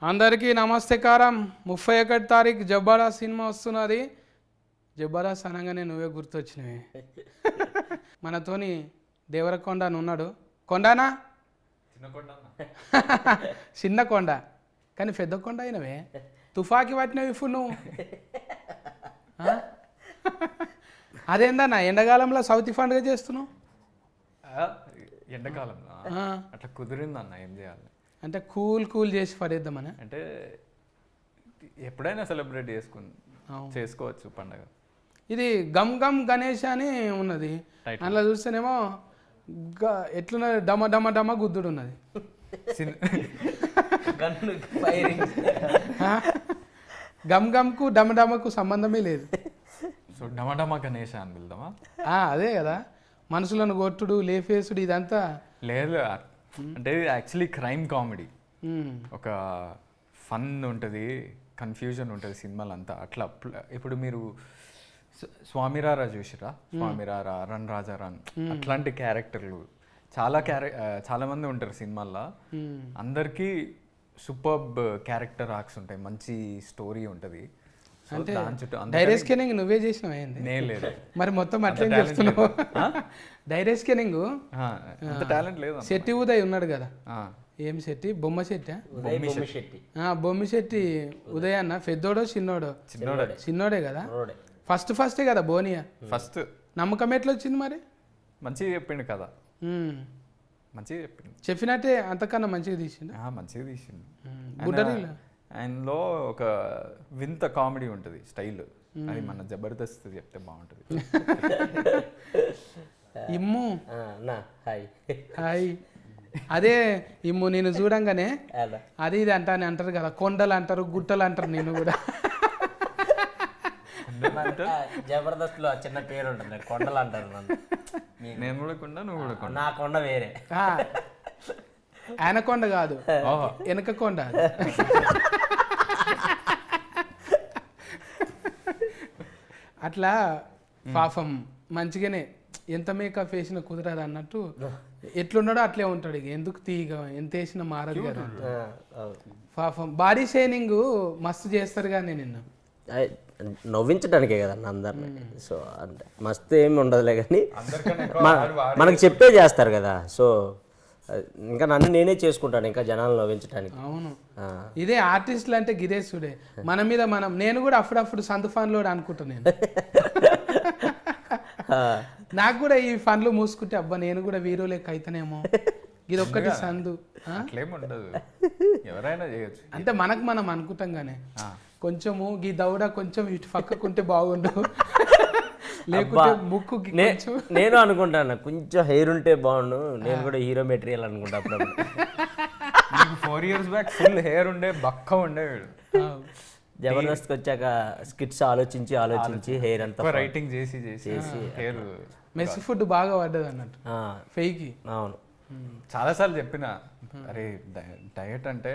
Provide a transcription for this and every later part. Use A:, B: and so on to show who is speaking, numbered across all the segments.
A: అందరికీ నమస్తేకారం. 31 తారీఖు జబర్దస్త్ సినిమా వస్తున్నది. జబర్దస్త్ అనగానే నువ్వే గుర్తొచ్చినవి. మనతోని దేవరకొండ అని ఉన్నాడు. కొండనా? చిన్న కొండ కానీ పెద్ద కొండ అయినవే. తుఫాకి పట్టినవి ఇప్పుడు నువ్వు. అదేందన్నా ఎండాకాలంలో సౌత్ పండుగ చేస్తున్నావు?
B: ఎండాకాలంలో అట్లా కుదిరిందన్న, ఏం చేయాలి
A: అంటే కూల్ చేసి పడేద్దామని.
B: అంటే ఎప్పుడైనా సెలబ్రేట్ చేసుకోవచ్చు పండగ.
A: ఇది గమ్ గమ్ గణేష్ అని ఉన్నది. అందులో చూస్తేనేమో ఎట్లున్నది, డమ డమ డమ గుద్దుడు ఉన్నది. గమ్ గమ్కు డమ డమకు సంబంధమే లేదు.
B: సో డమ డమ గణేష్ అని వెళ్దామా?
A: అదే కదా, మనుషులను కొట్టుడు లేఫేసుడు ఇదంతా
B: లేదు. అంటే యాక్చువల్లీ క్రైమ్ కామెడీ, ఒక ఫన్ ఉంటుంది, కన్ఫ్యూజన్ ఉంటుంది సినిమాలు అంతా. అట్లా ఇప్పుడు మీరు స్వామిరారా చూసిరా? స్వామిరారా, రన్ రాజా రన్, అట్లాంటి క్యారెక్టర్లు చాలా మంది ఉంటారు సినిమాల్లో. అందరికీ సూపర్బ్ క్యారెక్టర్ ఆర్క్స్ ఉంటాయి, మంచి స్టోరీ ఉంటుంది.
A: అంటే డైరెక్ట్ స్కానింగ్ నువ్వే చేసినావు? ఏంది?
B: నేను లేదు.
A: మరి మొత్తం అట్లే చెప్తున్నావు. డైరెక్ట్ స్కానింగ్
B: టాలెంట్ లేదు.
A: శెట్టి ఉదయ్ ఉన్నాడు కదా, ఏం శెట్టి? బొమ్మ శెట్టి. బొమ్మి శెట్టి ఉదయ్ అన్న పెద్దోడో చిన్నోడో? చిన్నోడే కదా. ఫస్టే కదా బోనియా.
B: ఫస్ట్
A: నమ్మకం ఎట్లా వచ్చింది మరి?
B: మంచిగా చెప్పిండు కదా, మంచిగా చెప్పిండు.
A: చెప్పినట్టే అంతకన్నా మంచిగా తీసిండు.
B: మంచిగా తీసిండు.
A: గుడ్డరీలో
B: ఆయనలో ఒక వింత కామెడీ ఉంటుంది, స్టైల్. అది మన జబర్దస్త్ చెప్తే బాగుంటుంది.
A: ఇమ్ము హాయ్. అదే ఇమ్ము నేను చూడంగానే అది ఇది అంటారు కదా, కొండలు అంటారు, గుట్టలు అంటారు. నేను కూడా
C: జబర్దస్త్ లో చిన్న పేరు ఉంటుంది, కొండలు అంటారు.
B: నేను కూడా కొండ, నువ్వు కూడా కొండ.
C: నా కొండ వేరే.
A: ఆయన కొండ కాదు, వెనక కొండ. అట్లా పాపం మంచిగానే ఎంత మేకప్ వేసిన కుదరదు అన్నట్టు ఎట్లున్నాడో అట్లే ఉంటాడు. ఇక ఎందుకు తీయగా ఎంత వేసినా మారదు కదా. పాపం బాడీ షైనింగ్ మస్తు చేస్తారు కానీ నిన్ను
C: నవ్వించడానికే కదా అందరిని. సో అంటే మస్తు ఏమి ఉండదులే కానీ మనకు చెప్పే చేస్తారు కదా. సో ఇంకా నన్ను నేనే చేసుకుంటాను ఇంకా జనాలు నవ్వించడానికి.
A: అవును, ఇదే ఆర్టిస్టులు అంటే గిరేశుడే. మన మీద నేను కూడా అప్పుడప్పుడు సందు ఫన్లో అనుకుంటా. నేను నాకు కూడా ఈ ఫన్లు మూసుకుంటే అబ్బా నేను కూడా వీరో లెక్క అయితేనేమో, ఇది ఒక్కటి సందు.
B: ఎవరైనా చేయొచ్చు
A: అంటే మనకు మనం అనుకుంటాం కానీ కొంచెము ఈ దౌడ కొంచెం ఇటు పక్కకుంటే బాగుండు, లేకుంటే ముక్కు.
C: నేను అనుకుంటాను కొంచెం హెయిర్ ఉంటే బాగుండు, నేను కూడా హీరో మెటీరియల్ అనుకుంటా. అప్పుడు
B: 4 years బ్యాక్ ఫుల్ హెయిర్ ఉండే, బక్క ఉండేవాడు.
C: జబర్దస్త్కి వచ్చాక స్కిట్స్ ఆలోచించి హెయిర్ అంతా
B: రైటింగ్ చేసి హెయిర్
A: మెస్ ఫుడ్ బాగా పడ్డది అన్నట్టు ఫెయికి.
C: అవును,
B: చాలాసార్లు చెప్పిన, అరే డయట్ అంటే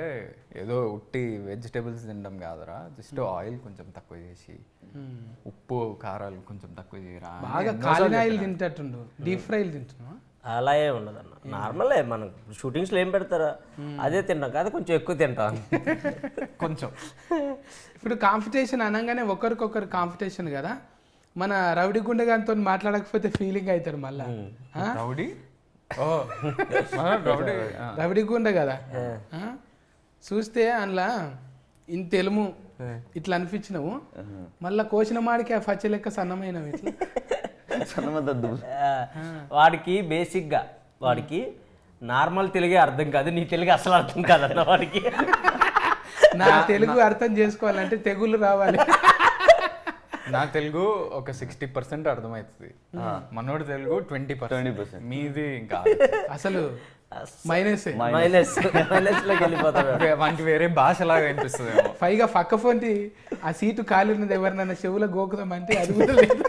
B: ఏదో ఉట్టి వెజిటేబుల్స్ తినడం కాదురా, జస్ట్ ఆయిల్ కొంచెం తక్కువ చేసి, ఉప్పు కారాలు కొంచెం తక్కువ చేయరా.
A: బాగా కాలిన ఆయిల్ తింటట్టుండు, డీప్ ఫ్రైలు తింటున్నా.
C: అలా ఏ ఉండదు అన్న, నార్మలే. మనం షూటింగ్స్లో ఏం పెడతారా అదే తింటాం కదా, కొంచెం ఎక్కువ తింటాం
B: కొంచెం.
A: ఇప్పుడు కాంపిటీషన్ అనగానే ఒకరికొకరు కాంపిటీషన్ కదా. మన రౌడీ గుండెగానితో మాట్లాడకపోతే ఫీలింగ్ అవుతాడు మళ్ళా. రౌడీ గుండె కదా చూస్తే అందులో ఇంత తెలుము ఇట్లా అనిపించినవు, మళ్ళా కోసిన మాడికి ఆ పచ్చ లెక్క సన్నమైనవి. ఇట్లా
C: వాడికి బేసిక్గా నార్మల్ తెలుగే అర్థం కాదు, నీ తెలుగు అసలు అర్థం కాదన్న వాడికి.
A: నా తెలుగు అర్థం చేసుకోవాలంటే తెగులు రావాలి.
B: నా తెలుగు ఒక 60% అర్థమవుతుంది, మనోడి తెలుగు 20%. మీది ఇంకా
A: అసలు మైనస్
C: లోకి వెళ్ళిపోతాడు.
B: వానికి వేరే భాషలాగా అనిపిస్తుంది.
A: పైగా పక్క ఫోన్టి ఆ సీటు ఖాళీ ఉన్నది, ఎవరినైనా చెవులో గోకుదామంటే అది కూడా లేదు.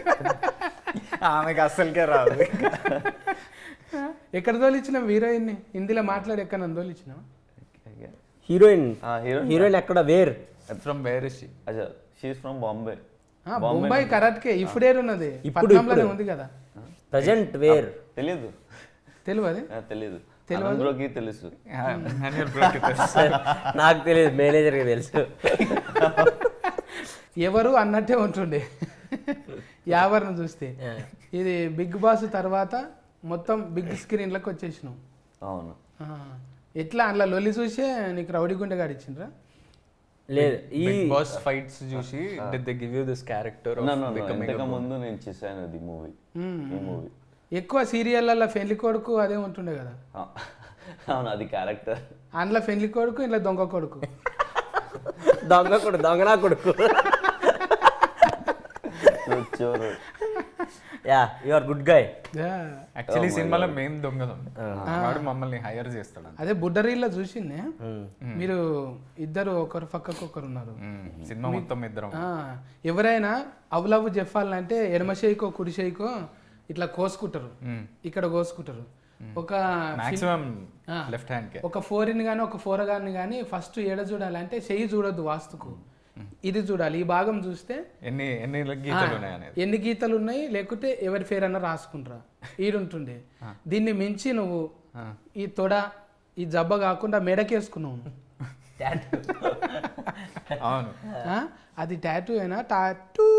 B: ఆమెకి అస్సలకే రాదు.
A: ఎక్కడ తోలిచ్చినావు హీరోయిన్ని? హిందీలో మాట్లాడి ఎక్కడ నన్ను తోలిచ్చినావు?
C: హీరోయిన్ ఎక్కడ?
B: From where is she?
D: She is from Bombay.
A: Bombay కరాట్కే ఇప్పుడే ఉన్నది, పట్నంలోనే ఉంది కదా
C: ప్రజెంట్. వేర్
D: తెలియదు.
A: తెలియదు
D: అనంత్ బ్రోకి తెలుసు.
B: మాన్యువల్ బ్రోకి తెలుసు.
C: నాకు తెలియదు, మేనేజర్కి తెలుసు.
A: ఎవరు అన్నట్టే ఉంటుండే యావర్ను చూస్తే. ఇది బిగ్ బాస్ తర్వాత మొత్తం బిగ్ స్క్రీన్లకు వచ్చేసినాం.
D: అవును.
A: ఆ, ఎట్లా అందులో లొల్లి చూసే నీకు రౌడీ గుండె గాడిచ్చిండ్రా?
C: లేదు, ఈ
B: బిగ్ బాస్ ఫైట్స్ చూసి did they give you this character of
D: No,
B: becoming a
D: ఇంతకు
B: boss?
D: ముందు నేను చేశాను ఇది మూవీ. ఈ మూవీ
A: ఎక్కువ సీరియళ్ళల్లో ఫెన్లి కొడుకు అదే ఉంటుండే కదా.
D: అవును, అది క్యారెక్టర్.
A: అందులో ఫెన్లి కొడుకు, ఇంట్లో దొంగ కొడుకు.
C: దొంగనా కొడుకు.
D: చోరు.
C: Yeah, you are good guy.
B: Actually సినిమాలో మేము దొంగలం, వాడు మమ్మల్ని హైర్ చేస్తాడు.
A: అదే బుడ్డరీల్లో చూసిందే, మీరు ఇద్దరు ఒకరు పక్కకు ఒకరు ఉన్నారు.
B: సినిమా మొత్తం ఇద్దరం.
A: ఎవరైనా అవులవు చెప్పాలంటే ఎడమ చేయికో కుడి చేయికో ఇట్లా కోసుకుంటారు, ఇక్కడ కోసుకుంటారు. ఒక
B: మాక్సిమం లెఫ్ట్ హ్యాండ్ కే.
A: ఒక ఫోరిన్ కానీ ఒక ఫోరగాన్ని కానీ ఫస్ట్ ఏడ చూడాలంటే చెయ్యి చూడొద్దు వాస్తుకు, ఇది చూడాలి. ఈ భాగం చూస్తే
B: ఎన్ని ఎన్ని గీతలు ఉన్నాయి అనేది,
A: ఎన్ని గీతలు ఉన్నాయి, లేకుంటే ఎవరి పేరు అన్నా రాసుకుంటారా ఈడుంటుండే. దీన్ని మించి నువ్వు ఈ తొడ ఈ జబ్బ కాకుండా మెడకేసుకున్నావు.
B: అవును.
A: అది టాటూ అయినా టాటూ.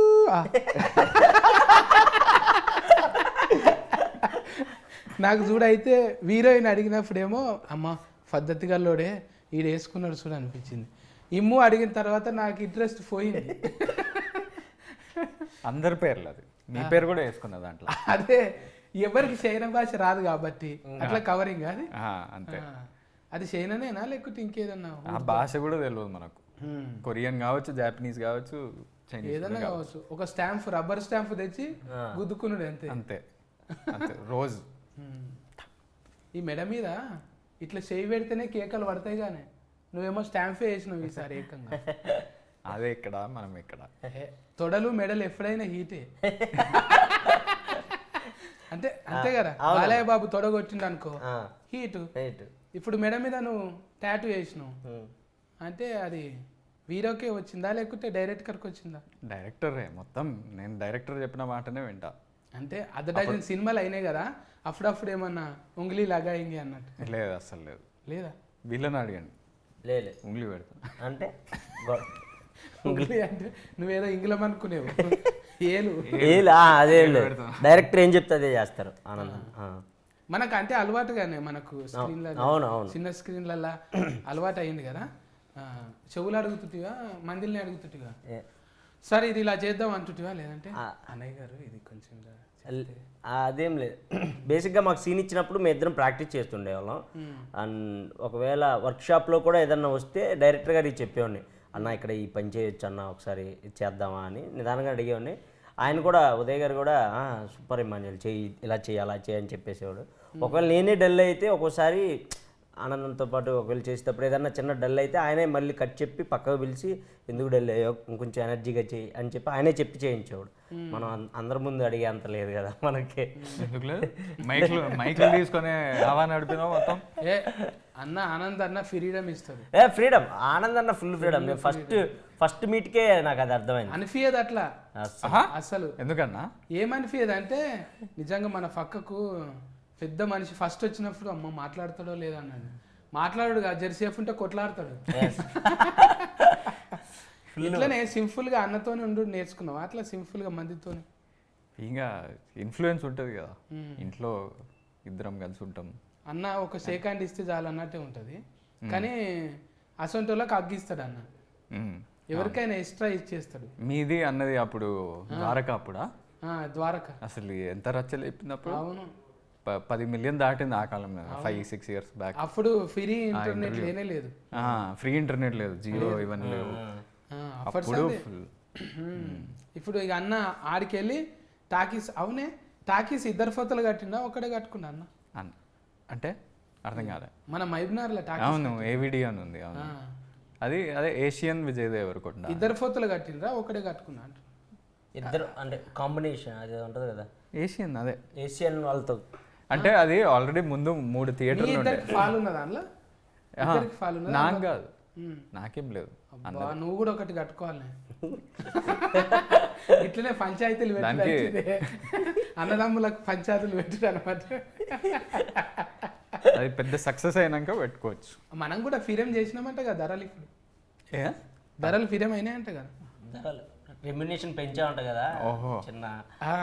A: నాకు చూడైతే హీరోయిన్ అడిగినప్పుడేమో అమ్మ పద్ధతి గల్లోడే ఈడు వేసుకున్నాడు చూడ అనిపించింది. ఇమ్ము అడిగిన తర్వాత నాకు ఇంట్రెస్ట్ పోయింది.
B: అందరి పేర్లు అది, మీ పేరు కూడా వేసుకున్న దాంట్లో.
A: అదే ఎవరికి చైనా భాష రాదు కాబట్టి అట్లా కవరింగ్ అది.
B: అంతే.
A: అది చైనానేనా లేకపోతే ఇంకేదన్నా?
B: ఆ భాష కూడా తెలియదు మనకు. కొరియన్ కావచ్చు, జాపనీస్ కావచ్చు, చైనీస్
A: ఏదన్నా కావచ్చు. ఒక స్టాంప్, రబ్బర్ స్టాంప్ తెచ్చి గుద్దుకున్నాడు అంతే.
B: అంతే అంతే రోజు.
A: ఈ మెడ మీద ఇట్లా చేయి పెడితేనే కేకలు పడతాయి కానీ నువ్వేమో స్టాంపే వేసినావు ఈసారి ఏకంగా.
B: అదే ఇక్కడ మనం ఇక్కడ
A: తొడలు మెడలు ఎప్పుడైనా హీటే అంటే అంతే కదా. బాలయ్య బాబు తొడ కొట్టిండు అనుకో హీటు. ఇప్పుడు మెడ మీద నువ్వు టాటూ వేసినావు అంటే అది హీరోకే వచ్చిందా లేకుంటే డైరెక్టర్కి వచ్చిందా?
B: డైరెక్టరే మొత్తం. నేను డైరెక్టర్ చెప్పిన మాటనే వింటా.
A: అంటే అర్ధ సినిమాలు అయినాయి కదా, అప్పుడప్పుడు ఏమన్నా ఉంగిలి లాగా ఇంగి అన్నట్టు?
B: లేదు, అస్సలు లేదు.
A: లేదా?
B: వీళ్ళని అడిగండి.
C: లేదు,
B: ఉంగిలి పెడతా
C: అంటే
A: ఉంగిలి అంటే నువ్వేదో ఇంగిలం అనుకునేవు. ఏలు
C: అదే డైరెక్టర్ ఏం చెప్తే అదే చేస్తారు. ఆనందం
A: మనకు అంటే అలవాటుగానే మనకు స్క్రీన్లలో, చిన్న స్క్రీన్లలో అలవాటు అయింది కదా. చెవులు అడుగుతుంటివా, మందిల్ని అడుగుతుంటివా, సరే ఇది ఇలా చేద్దాం అంటుంటివా, లేదంటే అన్నయ్య గారు ఇది కొంచెం
C: అదేం లేదు. బేసిక్గా మాకు సీన్ ఇచ్చినప్పుడు మేము ఇద్దరం ప్రాక్టీస్ చేస్తుండేవాళ్ళం. అండ్ ఒకవేళ వర్క్షాప్లో కూడా ఏదన్నా వస్తే డైరెక్టర్ గారికి చెప్పేవాడిని, అన్న ఇక్కడ ఈ పని చేయొచ్చు అన్న, ఒకసారి చేద్దామా అని నిదానంగా అడిగేవాడిని. ఆయన కూడా, ఉదయ్ గారు కూడా సూపర్ ఇమాన్యుల్ చెయ్యి, ఇలా చెయ్యి అలా చేయి అని చెప్పేసేవాడు. ఒకవేళ నేనే డల్ అయితే ఒక్కోసారి ఆనందంతో పాటు ఒకవేళ చేసేటప్పుడు ఏదన్నా చిన్న డల్ అయితే ఆయనే మళ్ళీ కట్ చెప్పి పక్కకు పిలిచి ఎందుకు డల్ అయ్యో ఇంకొంచెం ఎనర్జీగా చేయి అని చెప్పి ఆయనే చెప్పి చేయించేవాడు. మనం అందరి ముందు అడిగే అంత లేదు కదా మనకి.
B: ఎందుకు లేదు, మైక్లు తీసుకొని హవా నడిపినా మొత్తం.
A: అన్న ఆనంద్ అన్న ఫ్రీడమ్ ఇస్తారు.
C: ఫ్రీడమ్, ఆనంద్ అన్న ఫుల్ ఫ్రీడమ్. నేను ఫస్ట్ మీట్కే నాకు అది అర్థమైంది.
A: అనిపించదు అట్లా అసలు.
B: ఎందుకన్నా
A: ఏమనిపించదు అంటే నిజంగా మన పక్కకు పెద్ద మనిషి ఫస్ట్ వచ్చినప్పుడు అమ్మ మాట్లాడతాడో లేదా అన్నాడు. మాట్లాడు జెర్సేఫ్ ఉంటే కొట్లాడతాడు. ఇట్లనే సింపుల్ గా అన్నతోనే ఉండు నేర్చుకున్నావు, అట్లా సింపుల్ గా మందితో.
B: ఇంకా ఇన్ఫ్లుయెన్స్ ఉంటుంది కదా ఇంట్లో, ఇద్దరం కలిసి ఉంటాం.
A: అన్న ఒక షేక్ హ్యాండ్ ఇస్తే చాలు అన్నట్టే ఉంటుంది. కానీ అసొంటోళ్ళకి అగ్గిస్తాడు అన్న, ఎవరికైనా ఎక్స్ట్రా ఇచ్చేస్తాడు.
B: మీది అన్నది అప్పుడు ద్వారక, అప్పుడా
A: ద్వారక
B: అసలు ఎంత రచ్చలు చెప్పింది.
A: అవును,
B: 10 మిలియన్ దాటింది ఆ కాలం మీద, 5-6 years బ్యాక్.
A: అప్పుడు ఫ్రీ ఇంటర్నెట్ లేనే లేదు.
B: ఫ్రీ ఇంటర్నెట్ లేదు, జియో ఇవన్నీ లేవు అప్పుడు.
A: ఇప్పుడు ఇక అన్న ఆడికి వెళ్ళి టాకీస్, అవునే టాకీస్ ఇద్దరు ఫోతలు కట్టిండా ఒకటే కట్టుకున్నా అన్న?
B: అంటే అర్థం కాలే.
A: మన మైబ్నార్లో టాకీస్.
B: అవును, ఏవిడి అని ఉంది. అవును, అది అదే ఏషియన్ విజయ్ దేవరకొండ.
A: ఇద్దరు ఫోతలు కట్టిండ్రా ఒకటే కట్టుకున్నా అంట?
C: ఇద్దరు అంటే కాంబినేషన్ అది ఉంటుంది కదా,
B: ఏషియన్. అదే
C: ఏషియన్ వాళ్ళతో
B: అంటే అది ఆల్రెడీ ముందు 3 థియేటర్లు ఉండే.
A: ఫాల్ ఉన్నదా అందులో?
B: నాకు కాదు, నాకేం లేదు.
A: నువ్వు కూడా ఒకటి కట్టుకోవాలి. ఇట్లనే పంచాయతీలు పెట్టి అన్నదమ్ములకు పంచాయతీలు పెట్టు అనమాట.
B: అది పెద్ద సక్సెస్ అయినాక పెట్టుకోవచ్చు.
A: మనం కూడా ఫిరం చేసినామంట కదా ధరలు, ఇప్పుడు
B: ఏ
A: ధరలు ఫిరం అయినాయంట కదా.
C: ధరలు రెమ్యునేషన్ పెంచామంట కదా,
B: ఓహో.
C: చిన్న
A: ఆ,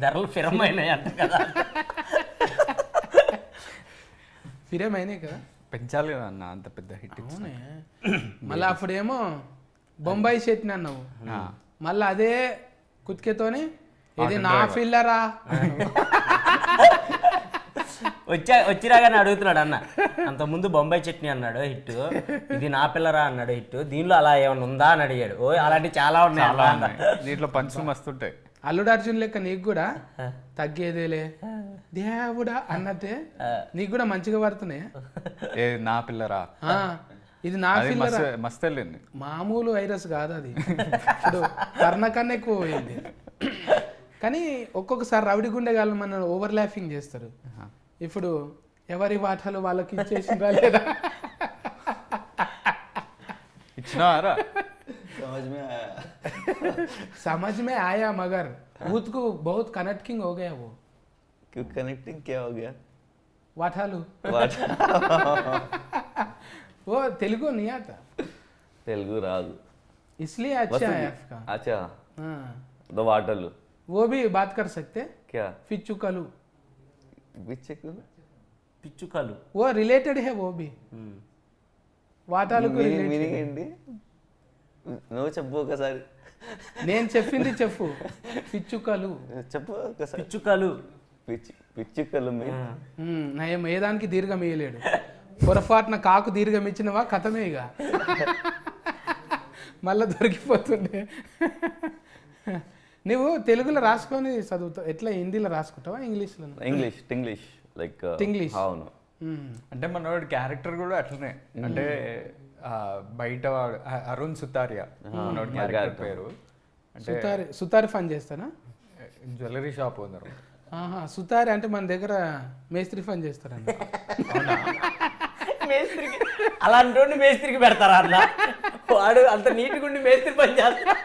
C: ధరలు ఫిరమైనాయి అంట కదా.
A: ఫిరం అయినాయి కదా.
B: పెంచాలి కదా అన్న, అంత పెద్ద హిట్
A: అవునే. మళ్ళీ అప్పుడేమో బొంబాయి చట్నీ అన్నావు, మళ్ళీ అదే కుతికేతోని ఇది నా ఫిల్లరా
C: వచ్చిరాగానే అడుగుతున్నాడు అన్న. అంత ముందు బొంబాయి చట్నీ అన్నాడు హిట్, ఇది నా పిల్లరా అన్నాడు హిట్, దీనిలో అలా ఏమైనా ఉందా అని అడిగాడు. ఓ అలాంటివి చాలా ఉన్నాయి
B: చాలా ఉన్నాయి. దీంట్లో పంచులు మస్తుంటాయి.
A: అల్లుడు అర్జున్ లెక్క నీకు కూడా తగ్గేదేలే దేవుడా అన్నట్టే నీకు కూడా మంచిగా పడుతున్నాయి.
B: ఏ నా పిల్లరా,
A: ఆ, ఇది నా ఫిల్లరా
B: మస్తు వెళ్ళింది.
A: మామూలు వైరస్ కాదు అది, ఇప్పుడు కర్ణ కన్నా ఎక్కువ పోయింది. కానీ ఒక్కొక్కసారి రౌడి గుండెగాళ్ళు మన ఓవర్ ల్యాఫింగ్ చేస్తారు. ఇప్పుడు ఎవరి వాటాలు వాళ్ళకి ఇచ్చేసిందా లేదా,
B: ఇచ్చినారా?
A: समझ में आया मगर भूत को बहुत कनेक्टिंग हो गया वो
D: क्यों कनेक्टिंग क्या हो गया?
A: वाठालू
D: What?
A: वो तेलुगु नहीं आता
D: तेलुगु राजू
A: इसलिए अच्छा है आपका.
D: अच्छा
A: हाँ,
D: दो वाटल
A: वो भी बात कर सकते.
D: क्या
A: फिचुकलू
C: పిచ్చుకలు
A: वो रिलेटेड है, वो भी వాటాలు
D: మీనింగ్ ఏంటి? నువ్వు చెప్పు ఒకసారి.
A: నేను చెప్పింది చెప్పు. పిచ్చుకలు
D: చెప్పు ఒకసారి.
C: పిచ్చుకలు
D: పిచ్చుకలు
A: నయం ఏదానికి దీర్ఘం ఇయ్యలేడు. పొరపాటున కాకు దీర్ఘం ఇచ్చినవా కథమే ఇక మళ్ళా దొరికిపోతుండే. నువ్వు తెలుగులో రాసుకొని చదువుతావు ఎట్లా, హిందీలో రాసుకుంటావా ఇంగ్లీష్లో?
D: English like
A: English.
D: అవును.
B: అంటే మనోడి క్యారెక్టర్ కూడా అట్లనే. అంటే బయట అరుణ్ సుతారియా మనోడి క్యారెక్టర్ పేరు. అంటే
A: సుతారి పని చేస్తానా?
B: Jewellery shop owner.
A: ఆహా, సుతారి అంటే మన దగ్గర మేస్త్రి పని చేస్తారండి.
C: మేస్త్రికి అలాంటి మేస్త్రికి పెడతారా అన్న? వాడు అంత నీట్గా ఉండి మేస్త్రి పని చేస్తా.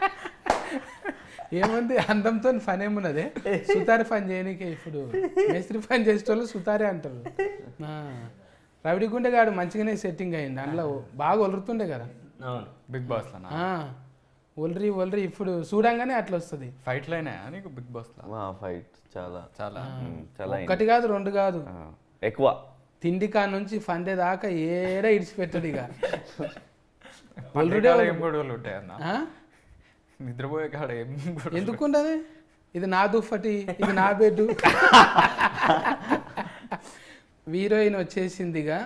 A: ఏముంది అందంతో పని ఏమున్నదే, సుతారి పని చేయనికే. ఇప్పుడు మేస్త్రి పని చేసేటోళ్ళు సుతారే అంటారు. రవిడి గుండెగాడు మంచిగానే సెట్టింగ్ అయింది, అందులో బాగా ఒలురుతుండే కదా.
C: అవును,
B: బిగ్ బాస్ లో
A: ఒలరి ఇప్పుడు చూడంగానే అట్లా వస్తుంది.
B: ఫైట్ లైనా నీకు బిగ్ బాస్ లో?
D: ఫైట్ చాలా
B: చాలా
D: చాలా
A: ఒకటి కాదు రెండు కాదు,
D: ఎక్కువ.
A: తిండి కా నుంచి ఫండే దాకా ఏడా ఇడిచిపెట్టాడు ఇక.
B: ఏం గొడవలు ఉంటాయి అన్న, నిద్రపోయే కాడ ఏం
A: ఎందుకుండదు. ఇది నా దుప్పటి, ఇది నా బెడ్. హీరోయిన్ వచ్చేసిందిగా,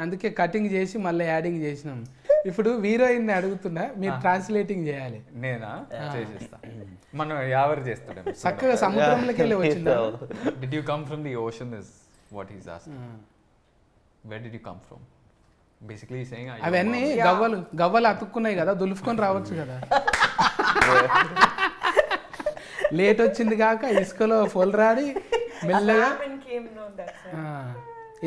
A: అందుకే కటింగ్ చేసి మళ్ళీ యాడింగ్ చేసినాం. ఇప్పుడు హీరోయిన్ అడుగుతున్నా, మీరు ట్రాన్స్లేటింగ్ చేయాలి.
B: నేనా చేసేస్తా, మనం ఎవరు చేస్తాడు.
A: చక్కగా సముద్రంలోకి వెళ్ళి వచ్చిందా?
B: Did you come from the ocean is what he's asking. Where did you come from? Basically saying
A: అవన్నీ గవ్వలు అతుక్కున్నాయి కదా, దులుపుకొని రావచ్చు కదా. లేట్ వచ్చింది కాక ఇసుకలో పొలరాడి మెల్లగా.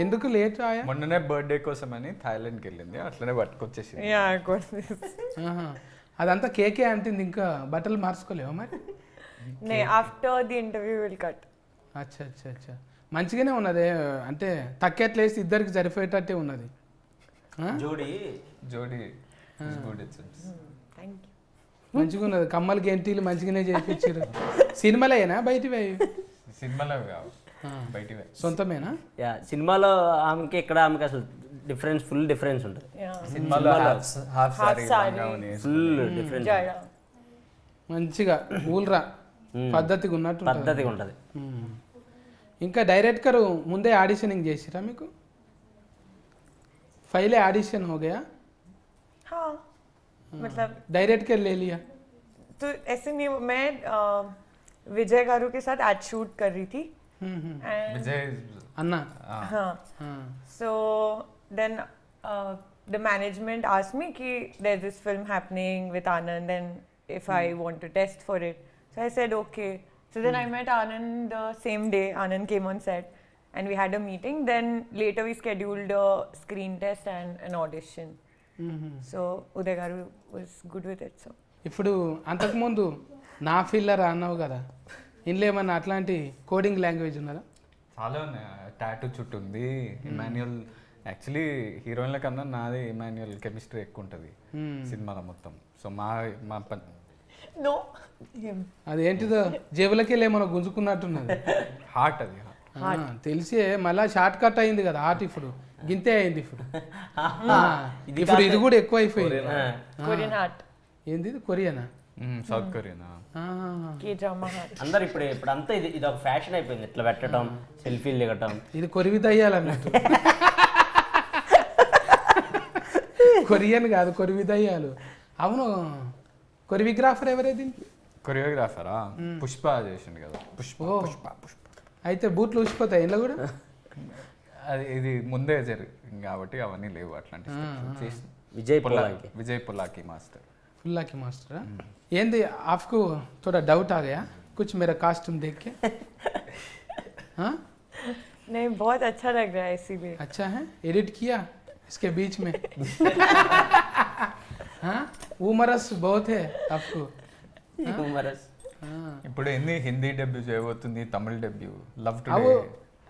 A: ఎందుకు లేట్ ఆయా?
B: మొన్ననే బర్త్డే కోసం అని థాయిలాండ్కి వెళ్ళింది, అట్లనే పట్టుకొచ్చేసింది.
A: అదంతా కేకే అంటుంది, ఇంకా బట్టలు మార్చుకోలేవా మరి?
E: After the interview will cut.
A: అచ్చా అచ్చా అచ్చా, మంచిగానే ఉన్నది. అంటే తక్కెట్లేసి ఇద్దరికి సరిపోయేటట్టే ఉన్నది.
C: జోడి
B: గుడ్.
E: Thank you.
A: మంచిగా ఉన్నది, కమ్మలు గెంటీలు మంచిగానే చేయించారు. సినిమాలేనా బయటివి?
B: సినిమాలో కావు, బయట
A: సొంతమేనా?
C: సినిమాలో ఆమెకి ఇక్కడ ఆమెకి అసలు ఫుల్ డిఫరెన్స్ ఉంటుంది.
B: సినిమాలో హాఫ్
C: ఫుల్ డిఫరెన్స్,
A: మంచిగా ఊల్రా పద్ధతిగా ఉన్నట్టు
C: పద్ధతిగా ఉంటుంది.
A: ఇంకా డైరెక్టర్ ముందే ఆడిషనింగ్ చేసిరా మీకు? पहले ऑडिशन हो गया?
E: हाँ, मतलब
A: डायरेक्ट कर ले लिया?
E: तो ऐसे नहीं, मैं विजय गारू के साथ एड शूट कर रही थी.
B: विजय
A: अन्ना.
E: हाँ. So then the management asked me कि there's this film happening with Anand and if I want to test for it. So I said okay. So then I met Anand the same day. Anand came on set. And we had a meeting. Then later we scheduled a screen test and an audition. So Uday Garu was good with it. So
A: ఇప్పుడు అంతకుముందు నా filler అన్నావు కదా, ఇందులో ఏమన్నా అట్లాంటి coding language ఉన్నదా?
B: చాలా ఉన్నాయి. టాటూ చుట్టూ ఉంది. ఇమాన్యుయల్ యాక్చువల్లీ హీరోయిన్ల కన్నా నాది ఇమాన్యుయల్ కెమిస్ట్రీ ఎక్కువ ఉంటుంది సినిమాలో మొత్తం. సో మా మా పని
E: No. Him.
A: అది ఏంటిదో జేబులకి వెళ్ళి ఏమో గుంజుకున్నట్టున్నది.
B: హార్ట్ అది.
A: తెలిసే మళ్ళా షార్ట్ కట్ అయింది కదా హార్ట్, ఇప్పుడు గింతే అయింది ఇప్పుడు. ఇప్పుడు ఇది కూడా ఎక్కువ అయిపోయింది.
E: Korean heart.
A: ఏంది ఇది కొరియానా?
B: సౌత్ కొరియానా?
E: K-drama heart.
C: అందరు ఇప్పుడు అంతా ఇది ఒక ఫ్యాషన్ అయిపోయింది, ఇట్లా పెట్టడం, సెల్ఫీలు దిగటం.
A: ఇది కొరివి దయ్యాలన్నట్టు. కొరియన్ కాదు, కొరివి దయ్యాలు. అవును, కొరియోగ్రాఫర్ ఎవరేది?
B: కొరియోగ్రాఫరా పుష్ప చేసిండు కదా. పుష్ప
A: ఓ.
B: పుష్ప పుష్ప
A: అయితే బూట్లు ఊసిపోతాయి ఇంట్లో కూడా.
B: అది ఇది ముందే జరిగింది కాబట్టి అవన్నీ లేవు అట్లాంటి చేసిన
C: విజయ్ పొలాకి.
B: విజయ్ పొలాకి మాస్టర్.
A: फुल्ला की मास्टर ఏంది आपको थोड़ा डाउट आ गया कुछ मेरा कॉस्ट्यूम देख के? हाँ
E: नहीं, बहुत अच्छा लग रहा है इसीलिए.
A: अच्छा है, एडिट किया इसके बीच में? हाँ उमरस बहुत है आपको.
C: హ్యూమరస్.
A: हाँ
B: ఇప్పుడు ఎన్ని హిందీ డెబ్యూ చేయబోతుంది, తమిళ డెబ్యూ లవ్
A: अब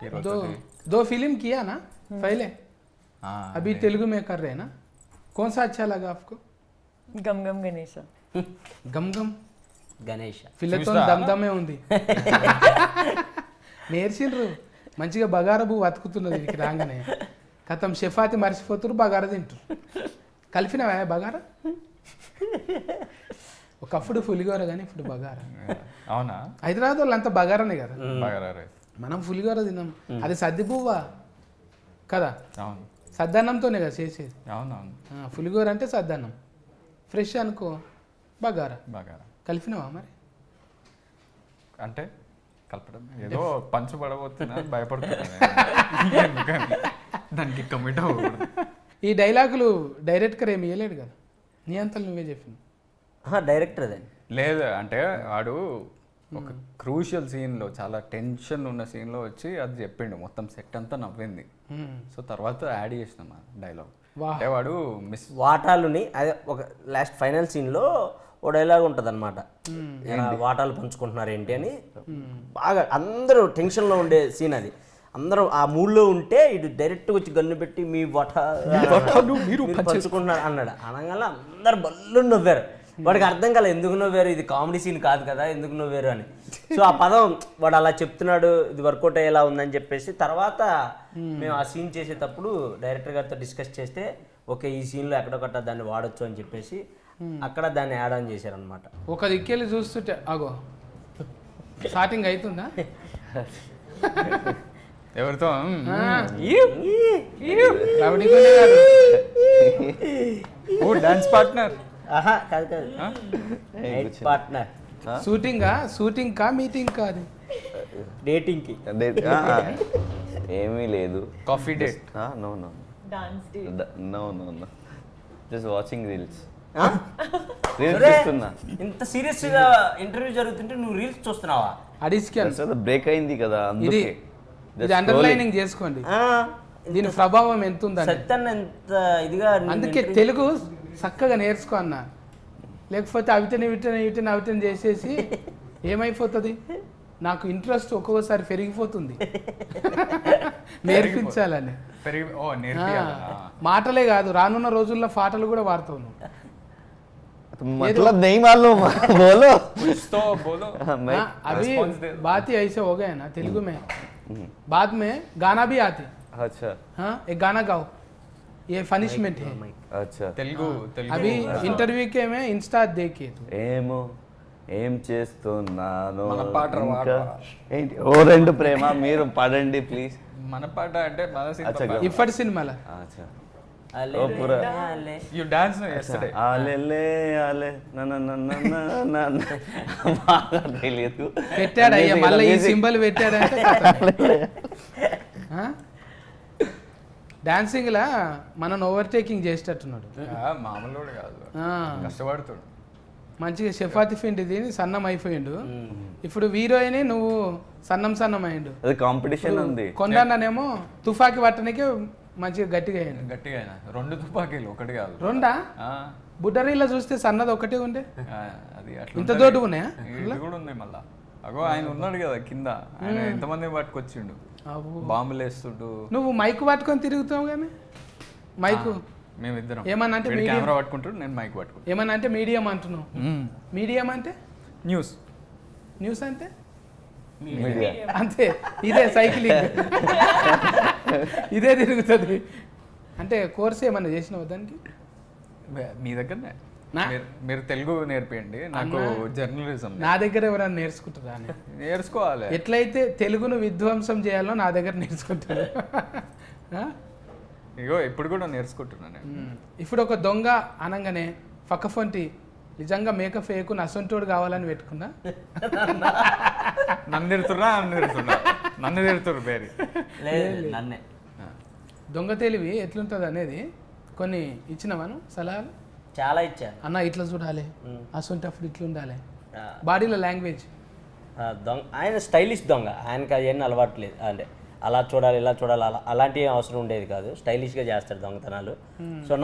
B: టుడే
A: दो फिल्म किया ना पहले, अभी तेलुगु में कर रहे हैं ना. कौन सा अच्छा लगा आपको?
E: गम गम गणेशा.
A: गम गम
C: గణేష్.
A: ఫిల్లతో దమ్దమే ఉంది. నేర్చిండ్రు మంచిగా బగారా పువ్వు అతుకుతున్నది వీరికి రాగానే. కథం షెఫాతి మర్చిపోతున్నారు, బగారా తింటారు. కలిపినవా బగారా? ఒకప్పుడు పులిగోర కానీ ఇప్పుడు బగారా.
B: అవునా?
A: హైదరాబాద్ వాళ్ళు అంతా బగారానే కదా,
B: బగారా రైస్.
A: మనం పులిగోర తిన్నాం. అది సద్ది పువ్వా కదా,
B: అవును
A: సద్దన్నంతోనే కదా చేసేది.
B: అవునవును.
A: పులిగోర అంటే సద్దన్నం, ఫ్రెష్ అనుకో బగారా.
B: బగారా
A: కలిపినవా మరి?
B: అంటే కలపడం ఏదో పంచు పడబోతున్నా భయపడుతున్నా దానికి కమిట్ అవ్వకూడదు.
A: ఈ డైలాగులు డైరెక్టర్ ఏమి ఇవ్వలేడు కదా, నీ అంతలు నువ్వే చెప్పిన.
C: డైరెక్టర్ అదే.
B: లేదు అంటే వాడు ఒక క్రూషియల్ సీన్లో, చాలా టెన్షన్ ఉన్న సీన్లో వచ్చి అది చెప్పిండు, మొత్తం సెట్ అంతా నవ్వింది. సో తర్వాత యాడ్ చేసినాం ఆ డైలాగ్. అంటే వాడు మిస్
C: వాటాలుని అదే ఒక లాస్ట్ ఫైనల్ సీన్లో ఓ డైలాగ్ ఉంటుంది అనమాట, వాటాలు పంచుకుంటున్నారు ఏంటి అని. బాగా అందరూ టెన్షన్లో ఉండే సీన్ అది. అందరూ ఆ మూడ్లో ఉంటే ఇటు డైరెక్ట్గా వచ్చి గన్ను పెట్టి మీ వాటాలు మీరు పంచుకుంటున్నారు అన్నాడు. అనగానే అందరు బల్లు నవ్వారు. వాడికి అర్థం కాలేదు ఎందుకు నవ్వారు, ఇది కామెడీ సీన్ కాదు కదా, ఎందుకు నవ్వారు అని. సో ఆ పదం వాడు అలా చెప్తున్నాడు, ఇది వర్కౌట్ అయ్యేలా ఉందని చెప్పేసి తర్వాత మేము ఆ సీన్ చేసేటప్పుడు డైరెక్టర్ గారితో డిస్కస్ చేస్తే ఓకే ఈ సీన్లో ఎక్కడొకట దాన్ని వాడచ్చు అని చెప్పేసి అక్కడ దాన్ని యాడ్ ఆన్ చేశారనమాట.
A: ఒక దిక్కెళ్ళి చూస్తుంటే అగో స్టార్టింగ్ అవుతుందా?
B: ఎవరితో
A: రౌడీగోనే కాదు.
B: ఓ డాన్స్ పార్ట్నర్.
C: కాదు కాదు, పార్ట్నర్.
A: షూటింగ్ కా మీటింగ్ కా? అది
C: డేటింగ్కి.
D: ఏమీ లేదు.
B: Coffee date.
D: No no
E: Dance day.
D: No no no just watching reels.
C: ఇంత సీరియస్ గా ఇంటర్వ్యూ జరుగుతుంటే నువ్వు రీల్స్ చూస్తున్నావా?
A: అడిస్కి
D: బ్రేక్ అయింది కదా
A: ఇది
D: అందుకే.
A: ఇది అండర్లైనింగ్ చేసుకోండి, దీని ప్రభావం ఎంత ఉందని.
C: సత్యాన్ని ఎంత ఇదిగా
A: అందుకే తెలుగు చక్కగా నేర్చుకో అన్న, లేకపోతే అవిటని చేసేసి ఏమైపోతుంది. నాకు ఇంట్రెస్ట్ ఒక్కొక్కసారి పెరిగిపోతుంది నేర్పించాలని. మాటలే కాదు, రానున్న రోజుల్లో పాటలు కూడా వాడతావు నువ్వు.
D: मतलब नहीं मालूम बोलो
B: कुछ तो बोलो.
A: अभी बात ही ऐसे हो गए ना तेलुगु में, बाद में गाना भी आते.
D: अच्छा
A: हाँ एक गाना गाओ, ये पनिशमेंट है.
D: अच्छा
B: తెలుగు
A: अभी इंटरव्यू के में इंस्टा देखिए तू.
D: ఏమో ఏం చేస్తున్నాను
B: మన పాట
D: ఇంకా ఏంటి ఓ రెండు ప్రేమ మీరు పాడండి ప్లీజ్.
B: మన పాట అంటే మన
D: అచ్చా
A: ఇప్పటి సినిమాలో
D: అచ్చా
C: అలే
D: ఓ పూరా
B: యు డాన్స్ yesterday.
D: ఆలే ఆలే బాగా తెలియదు
A: పెట్టాడు అయ్యా, మళ్ళీ ఈ సింబల్ పెట్టాడంటే డాన్సింగ్ లా మనను ఓవర్టేకింగ్ చేసేటట్టున్నాడు.
B: మామూలు కాదు,
A: ఆ,
B: కష్టపడుతాడు.
A: మంచిగా చపాతి పిండి తిని సన్నం అయిపోయిండు. ఇప్పుడు హీరోయిన్ నువ్వు సన్నం అయ్యిండు.
D: అది కాంపిటీషన్ ఉంది.
A: కొండనేమో తుఫాకి పట్టడానికి మంచిగా గట్టిగా అయ్యిండు.
B: గట్టిగా అయినా 2 తుపాకీలు ఒకటి కాదు.
A: రెండా?
B: ఆ,
A: బుడ్డరీలో చూస్తే సన్నది ఒకటే ఉండే,
B: అది అట్లా
A: ఇంత
B: ఉంటది.
A: దొడ్డు ఉన్నాయా?
B: ఇది కూడా ఉంది మళ్ళా. అగో ఆయన ఉన్నాడు కదా కింద, ఆయన ఎంతమంది పట్టుకొచ్చిండు.
A: అవ్వు.
B: బాంబులు వేస్తుంటూ
A: నువ్వు మైక్ పట్టుకొని తిరుగుతావు కానీ మైకు
B: మేమిద్దరం
A: ఏమన్నా అంటే మీడియం
B: కెమెరా పట్టుకుంటారు, నేను మైక్ పట్టుకుంటాను.
A: ఏమన్నా అంటే మీడియం అంటున్నావు. మీడియం అంటే
B: న్యూస్
A: న్యూస్ అంటే
D: మీడియా
A: అంతే, ఇదే సైక్లింగ్ ఇదే తిరుగుతుంది. అంటే కోర్స్ ఏమన్నా చేసినావు దానికి?
B: మీ దగ్గరనే
A: నా-
B: మీరు తెలుగు నేర్పియండి, నాకు జర్నలిజం
A: నా దగ్గర ఎవరైనా నేర్చుకుంటారా అని.
B: నేర్చుకోవాలి.
A: ఎట్లయితే తెలుగును విధ్వంసం చేయాలో నా దగ్గర నేర్చుకుంటారు. ఆ?
B: ఇగో ఇప్పుడు కూడా నేర్చుకుంటున్నాను నేను.
A: ఇప్పుడు ఒక దొంగ అనగానే పక్కఫొంటి నిజంగా మేకప్ వేయకు నసొంటోడు కావాలని పెట్టుకున్నా.
B: నన్ను తిడుతున్నారు బేరీ.
C: లేదు నన్నే.
A: దొంగ తెలివి ఎట్లుంటుంది అనేది కొన్ని ఇచ్చినావాను సలహాలు.
C: చాలా ఇచ్చాను.
A: అన్న ఇట్లా చూడాలి, అసొంటప్పుడు ఇట్లా ఉండాలి,
C: ఆ,
A: బాడీలో లాంగ్వేజ్.
C: దొంగ ఆయన స్టైలిష్ దొంగ, ఆయనకి అవన్నీ అలవాటు లేదు. అంటే అలా చూడాలి ఇలా చూడాలి అలాంటి అవసరం ఉండేది కాదు. స్టైలిష్గా చేస్తాడు దొంగతనాలు. సో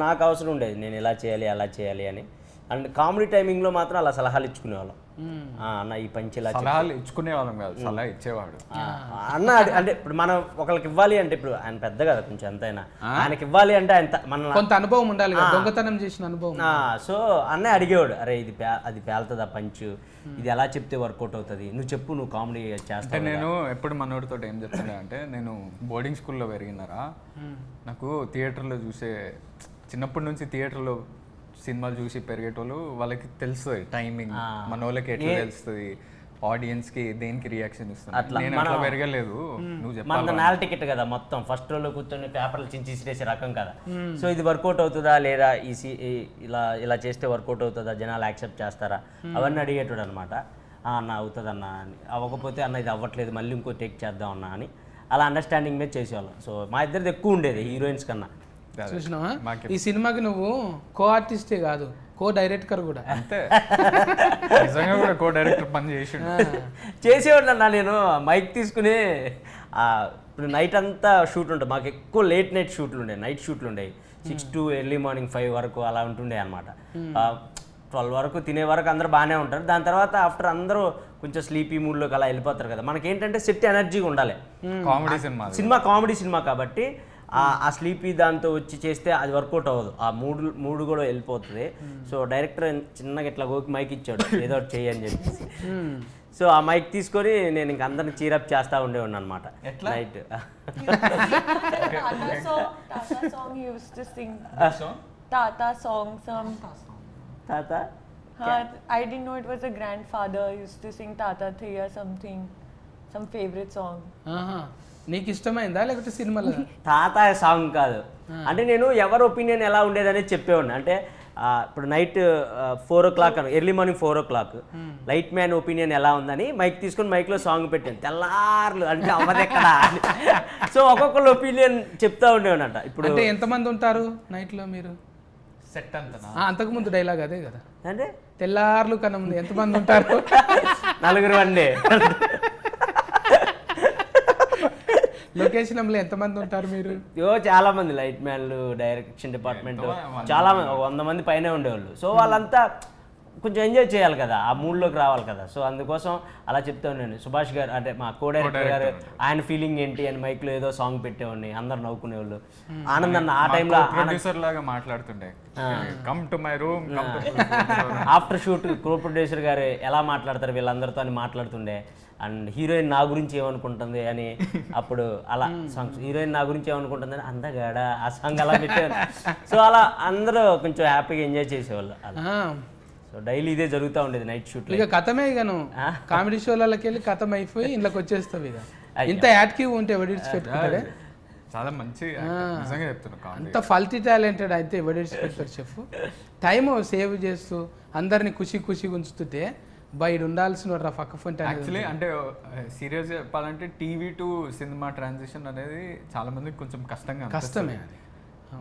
C: నాకు అవసరం ఉండేది, నేను ఇలా చేయాలి అలా చేయాలి అని. అండ్ కామెడీ టైమింగ్లో మాత్రం అలా సలహాలు ఇచ్చుకునేవాళ్ళం. అన్న ఈ పంచి ఇలా
B: సలహాలు ఇచ్చుకునే వాళ్ళం కాదు, సలహా ఇచ్చేవాడు.
C: అన్న అంటే ఇప్పుడు మనం ఒకరికి ఇవ్వాలి అంటే, ఇప్పుడు ఆయన పెద్ద కదా కొంచెం ఎంతైనా, ఆయనకి ఇవ్వాలి అంటే ఆయన మన
A: కొంత అనుభవం ఉండాలి కదా, దొంగతనం చేసిన అనుభవం.
C: సో అన్నయ్య అడిగేవాడు, అరే ఇది అది పేలుతుందా పంచు, ఇది ఎలా చెప్తే వర్కౌట్ అవుతుంది, నువ్వు చెప్పు, నువ్వు కామెడీ
B: అంటే
C: చేస్తావు.
B: నేను ఎప్పుడు మనోడితో ఏం చెప్తున్నా అంటే, నేను బోర్డింగ్ స్కూల్లో పెరిగినారా, నాకు థియేటర్లో చూసే చిన్నప్పటి నుంచి థియేటర్లో సినిమాలు చూసి పెరిగేటోళ్ళు వాళ్ళకి తెలుస్తుంది టైమింగ్, మన వాళ్ళకి ఎట్లా తెలుస్తుంది, ఆడియన్స్ కి దేనికి రియాక్షన్ ఇస్తుంది. నేను అట్లా పెరగలేదు. నువ్వు
C: మన
B: చెప్పాలి.
C: నేల టికెట్ కదా మొత్తం, ఫస్ట్ రోలో కూర్చొని పేపర్లు చించి ఇసిరేసే రకం కదా. సో ఇది వర్కౌట్ అవుతుందా లేదా, ఇలా చేస్తే వర్కౌట్ అవుతుందా, జనాలు యాక్సెప్ట్ చేస్తారా, అవన్నీ అడిగేటాడు అనమాట. అన్న అవుతుంది అన్న అని, అవ్వకపోతే అన్న ఇది అవ్వట్లేదు మళ్ళీ ఇంకో టేక్ చేద్దాం అన్న అని, అలా అండర్స్టాండింగ్ మీద చేసేవాళ్ళం. సో మా ఇద్దరిది ఎక్కువ ఉండేది హీరోయిన్స్ కన్నా.
A: చూసినావా, ఈ సినిమాకి నువ్వు కో ఆర్టిస్టే కాదు, కో డైరెక్టర్ కూడా.
B: అంతే, నిజంగా కూడా కో డైరెక్టర్ పని చేసి
C: చేసేవాడు అన్న. నేను మైక్ తీసుకుని ఇప్పుడు నైట్ అంతా షూట్ ఉంటుంది మాకు, ఎక్కువ లేట్ నైట్ షూట్లు ఉండేవి, నైట్ షూట్లు ఉండేవి. 6 to ఎర్లీ మార్నింగ్ 5 వరకు అలా ఉంటుండే అనమాట. 12 వరకు తినే వరకు అందరూ బాగానే ఉంటారు. దాని తర్వాత ఆఫ్టర్ అందరూ కొంచెం స్లీపీ మూడ్లోకి అలా వెళ్ళిపోతారు కదా. మనకేంటంటే సెట్ ఎనర్జీగా ఉండాలి.
B: కామెడీ
C: సినిమా కామెడీ సినిమా కాబట్టి ఆ స్లీపీ దాంతో వచ్చి చేస్తే అది వర్కౌట్ అవ్వదు, ఆ మూడు కూడా వెళ్ళిపోతుంది. సో డైరెక్టర్ చిన్నగా ఇట్లా గోకి మైక్ ఇచ్చాడు, ఏదో ఒకటి చెయ్యి అని చెప్పేసి. సో ఆ మైక్ తీసుకొని నేను ఇంక అందరిని చీరప్ చేస్తూ ఉండేవాడిని అనమాట night.
E: Tata song he used to sing. Tata song, some.
C: Tata?
E: I didn't know it was a grandfather used to sing Tata 3 or something. Some favorite song.
A: ఆహా, నీకు ఇష్టమైందా లేకపోతే సినిమాలో?
C: తాత సాంగ్ కాదు, అంటే నేను ఎవరి ఒపీనియన్ ఎలా ఉండేదనేది చెప్పేవాడిని. అంటే ఇప్పుడు night 4 o'clock early morning 4 o'clock light man opinion ఎలా ఉందని మైక్ తీసుకొని మైక్లో సాంగ్ పెట్టాను. తెల్లార్లు అంటే అవ్వదెక్కడ. సో ఒక్కొక్కరు ఒపీనియన్ చెప్తా ఉండేవాడంట. ఇప్పుడు
A: అంటే ఎంతమంది ఉంటారు నైట్లో మీరు?
B: సెట్ అంతనా?
A: అంతకుముందు డైలాగ్ అదే కదా,
C: అంటే
A: తెల్లార్లు కన్నా ముందు ఎంతమంది ఉంటారు?
C: 4 అండి.
A: లొకేషన్లో ఎంతమంది ఉంటారు మీరు?
C: చాలా మంది లైట్ మ్యాన్లు, డైరెక్షన్ డిపార్ట్మెంట్ చాలా మంది, 100 మంది పైనే ఉండేవాళ్ళు. సో వాళ్ళంతా కొంచెం ఎంజాయ్ చేయాలి కదా, ఆ మూడ్లోకి రావాలి కదా. సో అందుకోసం అలా చెప్తా ఉన్నాను. సుభాష్ గారు అంటే మా కో డైరెక్టర్ గారు, ఆయన ఫీలింగ్ ఏంటి అని మైక్లో ఏదో సాంగ్ పెట్టేవాడిని, అందరు నవ్వుకునేవాళ్ళు. ఆనంద్ అన్న ఆ టైంలో
B: ప్రొడ్యూసర్ లాగా మాట్లాడుతుండే, come to my room.
C: After shoot co producer గారు ఎలా మాట్లాడతారు వీళ్ళందరితో అని మాట్లాడుతుండే. అండ్ హీరోయిన్ నా గురించి ఏమనుకుంటుంది అని, అప్పుడు అలా సాంగ్స్ హీరోయిన్ నా గురించి ఏమనుకుంటుంది అని అందగాడ ఆ సాంగ్ అలా పెట్టేవాళ్ళు. సో అలా అందరూ కొంచెం హ్యాపీగా ఎంజాయ్ చేసేవాళ్ళు అలా. సో డైలీ ఇదే జరుగుతూ ఉండేది నైట్ షూట్.
A: ఇక కథమే, ఇక నువ్వు కామెడీ షోలకి వెళ్ళి కథం అయిపోయి ఇంట్లోకి వచ్చేస్తావు. ఇక ఇంత యాక్టివ్ ఉంటే ఎవడిడ్స్ పెట్టుకుంటాడే.
B: చాలా మంచి నిజంగా చెప్తున్నా,
A: అంత ఫల్టీ టాలెంటెడ్ అయితే ఎవడిడ్స్ పెడతాడు చెప్పు. టైము సేవ్ చేస్తూ అందరిని ఖుషి ఉంచుతుంటే బయట ఉండాల్సిన పక్క ఫోన్.
B: యాక్చువల్లీ అంటే సీరియస్ చెప్పాలంటే టీవీ టు సినిమా ట్రాన్సిషన్ అనేది చాలా మందికి కొంచెం కష్టమే
A: అది.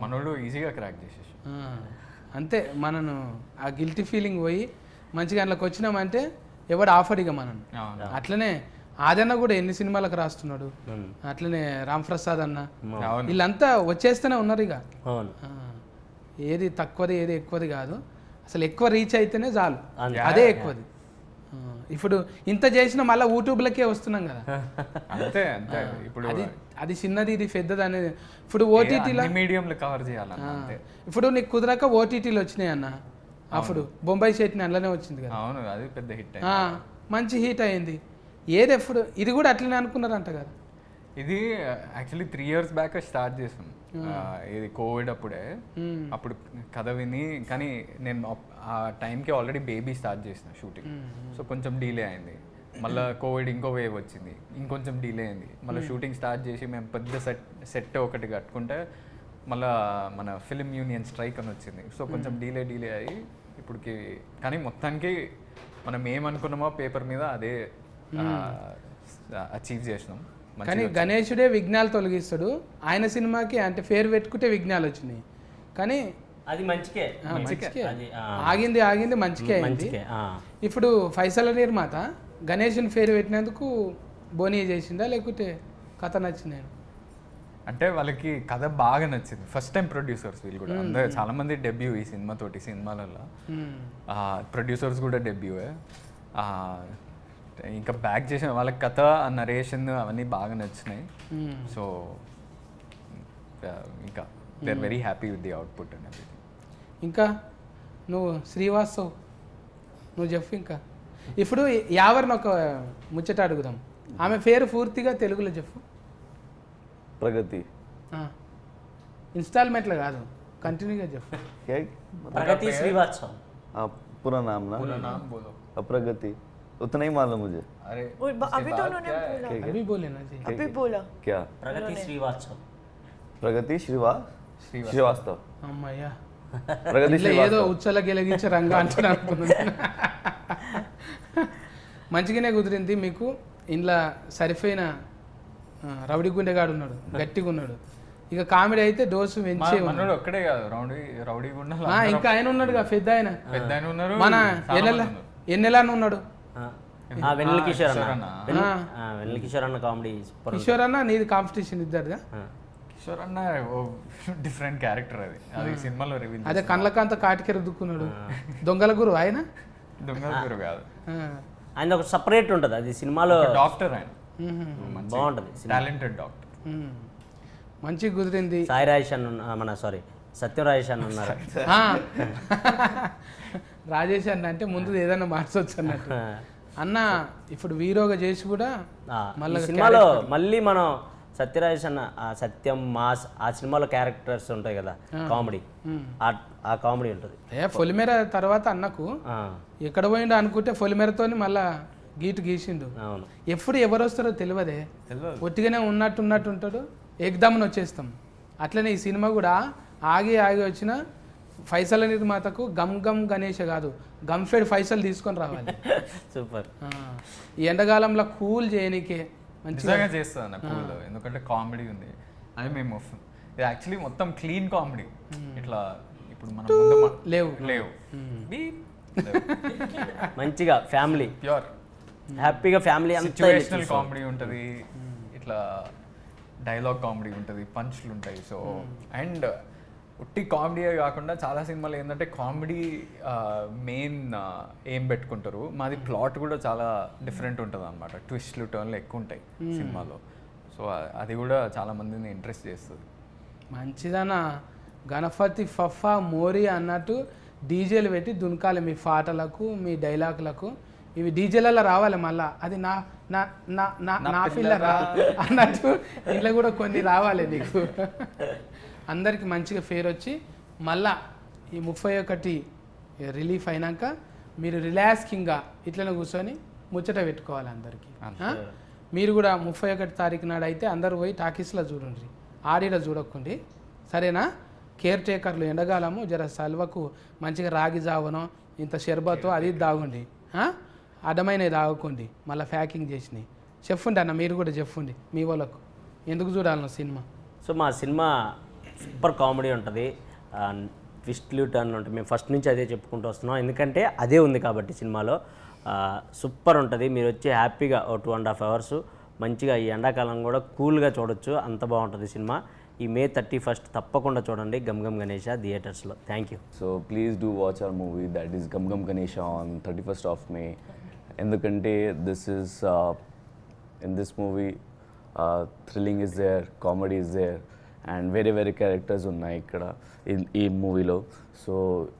B: మనోడు ఈజీగా క్రాక్ చేసేసి
A: అంతే. మనను ఆ గిల్టీ ఫీలింగ్ పోయి మంచిగా అందులోకి వచ్చినామంటే ఎవడు ఆఫర్ ఇక మనం. అట్లనే ఆదన్న కూడా ఎన్ని సినిమాలకు రాస్తున్నాడు, అట్లనే రామ్ ప్రసాద్ అన్న, వీళ్ళంతా వచ్చేస్తూనే ఉన్నారు. ఇక ఏది తక్కువది ఏది ఎక్కువది కాదు, అసలు ఎక్కువ రీచ్ అయితేనే చాలు, అదే ఎక్కువది. ఇప్పుడు ఇంత చేసిన మళ్ళీ యూట్యూబ్లకే వస్తున్నాం కదా.
B: అంతే అంతే. ఇప్పుడు
A: అది చిన్నది ఇది పెద్దది అనేది. ఇప్పుడు ఓటీటీలో
B: మీడియంలో కవర్ చేయాలన్న అంతే.
A: ఇప్పుడు నీకు కుదరక ఓటీటీలు వచ్చినాయి అన్న. అప్పుడు బొంబాయి చట్నీ అందులోనే వచ్చింది కదా.
B: అవును, అది పెద్ద హిట్.
A: మంచి హిట్ అయింది. ఏది ఎప్పుడు ఇది కూడా అట్లనే అనుకున్నారంట కదా.
B: ఇది యాక్చువల్లీ 3 years బ్యాక్ స్టార్ట్ చేసాం. ఇది కోవిడ్ అప్పుడే. అప్పుడు కథ విని, కానీ నేను ఆ టైంకి ఆల్రెడీ బేబీ స్టార్ట్ చేసిన షూటింగ్. సో కొంచెం డిలే అయింది. మళ్ళీ కోవిడ్ ఇంకో వేవ్ వచ్చింది, ఇంకొంచెం డిలే అయింది. మళ్ళీ షూటింగ్ స్టార్ట్ చేసి మేము పెద్ద సెట్ ఒకటి కట్టుకుంటే మళ్ళీ మన ఫిలిం యూనియన్ స్ట్రైక్ అని వచ్చింది. సో కొంచెం డిలే అయ్యి ఇప్పటికి, కానీ మొత్తానికి మనం ఏమనుకున్నామో పేపర్ మీద అదే అచీవ్ చేసినాం.
A: కానీ గణేశుడే విఘ్నాలు తొలగిస్తాడు. ఆయన సినిమాకి అంటే పేరు పెట్టుకుంటే విఘ్నాలు వచ్చినాయి, కానీ
C: అది మంచికే.
A: ఆగింది మంచికే అయింది. ఇప్పుడు ఫైసల నిర్మాత గణేష్ని పేరు పెట్టినందుకు బోనీ చేసిందా, లేకపోతే కథ నచ్చింది?
B: అంటే వాళ్ళకి కథ బాగా నచ్చింది. ఫస్ట్ టైం ప్రొడ్యూసర్స్ వీళ్ళు కూడా. అందరూ చాలా మంది డెబ్యూ ఈ సినిమాతోటి. సినిమాలలో ప్రొడ్యూసర్స్ కూడా డెబ్యూయే. ఇంకా బ్యాక్ చేసిన వాళ్ళకి కథ, నరేషన్ అవన్నీ బాగా నచ్చినాయి. సో ఇంకా they are very happy with the output and everything.
A: ఇంకా నువ్వు శ్రీవాస్తవ్, నువ్వు చెప్పు. ఇంకా ఇప్పుడు యావర్ని ఒక ముచ్చట అడుగుదాం. ఆమె పేరు పూర్తిగా తెలుగులో చెప్పు.
D: प्रगति.
A: ఇన్స్టాల్మెంట్లో కాదు, కంటిన్యూగా చెప్పు.
D: क्या?
C: ప్రగతి శ్రీవాత్సవ్.
D: पूरा नाम ना?
B: पूरा नाम बोलो.
D: प्रगति उतना ही मालूम मुझे.
B: अरे
E: अभी तो उन्होंने बोला.
A: अभी बोले ना जी.
E: अभी बोला.
D: क्या?
C: ప్రగతి శ్రీవాత్సవ్.
D: प्रगति श्रीवास्तव.
A: అమ్మయ్యా,
D: प्रगति
A: ఇట్లా ఏదో
D: श्रीवास्तव.
A: ఉచ్చల గెలిగించే రంగా అంటున్నా అనుకున్నాను. మంచిగానే కుదిరింది మీకు. ఇంట్లో సరిపోయిన రౌడీ గుండెగాడు ఉన్నాడు, గట్టిగా ఉన్నాడు. ఇక కామెడీ అయితే డోసు పెంచే
B: మనోడు ఒక్కడే కాదు, రౌడీ గుండా
A: ఇంకా ఆయన ఉన్నాడుగా, పెద్ద ఆయన.
B: పెద్ద ఆయన ఉన్నారు,
A: మన ఎన్నెలాని ఉన్నాడు,
C: వెన్నెల కిషోర్ అన్న. వెన్నెల కిషోర్ అన్న కామెడీ.
A: కిషోర్ అన్న నీది కాంపిటీషన్ ఇద్దరుగా.
B: కిషోర్ అన్న డిఫరెంట్ క్యారెక్టర్ అది సినిమాలో రివీల్.
A: అదే కళ్ళకంత కాటికెర దుక్కున్నాడు. దొంగల గురు ఆయన.
B: దొంగల గురు కాదు,
C: ఆయన ఒక సపరేట్ ఉంటుంది అది సినిమాలో.
B: డాక్టర్ ఆయన,
C: బాగుంటుంది,
B: టాలెంటెడ్ డాక్టర్.
A: మంచిగా కుదిరింది.
C: సాయి రాజేష్ అన్న, మన సారీ సత్యం రాజేష్ అన్న ఉన్నారు.
A: రాజేష్ అన్న అంటే ముందు ఏదైనా మార్చొచ్చు అన్నట్టు. అన్న ఇప్పుడు హీరోగా చేసి కూడా
C: మళ్ళీ సినిమాలో మళ్ళీ మనం సత్యరాజేష్ అన్న, సత్యం మాస్, ఆ సినిమాలో క్యారెక్టర్స్ ఉంటాయి కదా, కామెడీ, ఆ కామెడీ ఉంటుంది.
A: పొలిమేర తర్వాత అన్నకు ఎక్కడ పోయిండో అనుకుంటే పొలిమేరతో మళ్ళా గీటు గీసిండు.
C: అవును,
A: ఎప్పుడు ఎవరు వస్తారో తెలియదే, ఒట్టిగానే ఉన్నట్టు ఉంటాడు, ఎగ్దామని వచ్చేస్తాం. అట్లనే ఈ సినిమా కూడా ఆగి వచ్చిన ఫైసల నిర్మాతకు గమ్ గమ్ గణేష్ కాదు, గంఫెడ్ ఫైసల్ తీసుకొని రావాలి.
C: సూపర్.
A: ఈ ఎండాకాలంలో కూల్ చేయనీకే
B: మంచిగా చేస్తుంది అన్న కూల్, ఎందుకంటే కామెడీ ఉంది. అది మేము ఇది యాక్చువల్లీ మొత్తం క్లీన్ కామెడీ. ఇట్లా ఇప్పుడు మనం
A: లేవు
C: మంచిగా ఫ్యామిలీ,
B: ప్యూర్
C: హ్యాపీగా ఫ్యామిలీ.
B: సిచ్యువేషనల్ కామెడీ ఉంటుంది, ఇట్లా డైలాగ్ కామెడీ ఉంటుంది, పంచ్లు ఉంటాయి. సో అండ్ ఉట్టి కామెడీయే కాకుండా చాలా సినిమాలు ఏంటంటే కామెడీ మెయిన్ ఏం పెట్టుకుంటారు. మాది ప్లాట్ కూడా చాలా డిఫరెంట్ ఉంటుంది అనమాట, ట్విస్ట్లు టర్న్లు ఎక్కువ ఉంటాయి సినిమాలో. సో అది కూడా చాలా మందిని ఇంట్రెస్ట్ చేస్తుంది.
A: మంచిదనా. గణపతి ఫఫా మోరీ అన్నట్టు డీజేలు పెట్టి దునకాలి మీ పాటలకు, మీ డైలాగులకు. ఇవి డీజేలలో రావాలి మళ్ళా. అది నా నా నా నా నా పిల్లరా అన్నట్టు ఇంట్లో కూడా కొన్ని రావాలి నీకు. అందరికి మంచిగా ఫేర్ వచ్చి మళ్ళా ఈ 31 రిలీఫ్ అయినాక మీరు రిలాక్సింగ్గా ఇట్లనే కూర్చొని ముచ్చట పెట్టుకోవాలి అందరికీ. మీరు కూడా 31 తారీఖు నాడు అయితే అందరూ పోయి టాకీస్లో చూడండి, ఆడిడ చూడకండి, సరేనా? కేర్ టేకర్లు ఎండగాలము జర సల్వకు మంచిగా రాగి జావనో ఇంత షర్బతో అది తాగుండి, అడ్డమైనవి తాగకండి, మళ్ళీ ప్యాకింగ్ చేసినాయి. చెప్పండి అన్న, మీరు కూడా చెప్పండి మీ వాళ్ళకు ఎందుకు చూడాలన్న సినిమా.
C: సో మా సినిమా సూపర్ కామెడీ ఉంటుంది, ట్విస్ట్లు టర్న్లు ఉంటాయి. మేము ఫస్ట్ నుంచి అదే చెప్పుకుంటూ వస్తున్నాం, ఎందుకంటే అదే ఉంది కాబట్టి సినిమాలో. సూపర్ ఉంటుంది. మీరు వచ్చి హ్యాపీగా 2.5 hours మంచిగా ఈ ఎండాకాలం కూడా కూల్గా చూడొచ్చు, అంత బాగుంటుంది సినిమా. ఈ May 31 తప్పకుండా చూడండి గమ్ గమ్ గణేష థియేటర్స్లో. Thank you.
D: So please do watch our movie, that is Gum Gum Ganesha, on 31st of May. ఎందుకంటే in this movie thrilling is there, comedy is there, and very characters ఉన్నాయి ఇక్కడ ఈ మూవీలో. So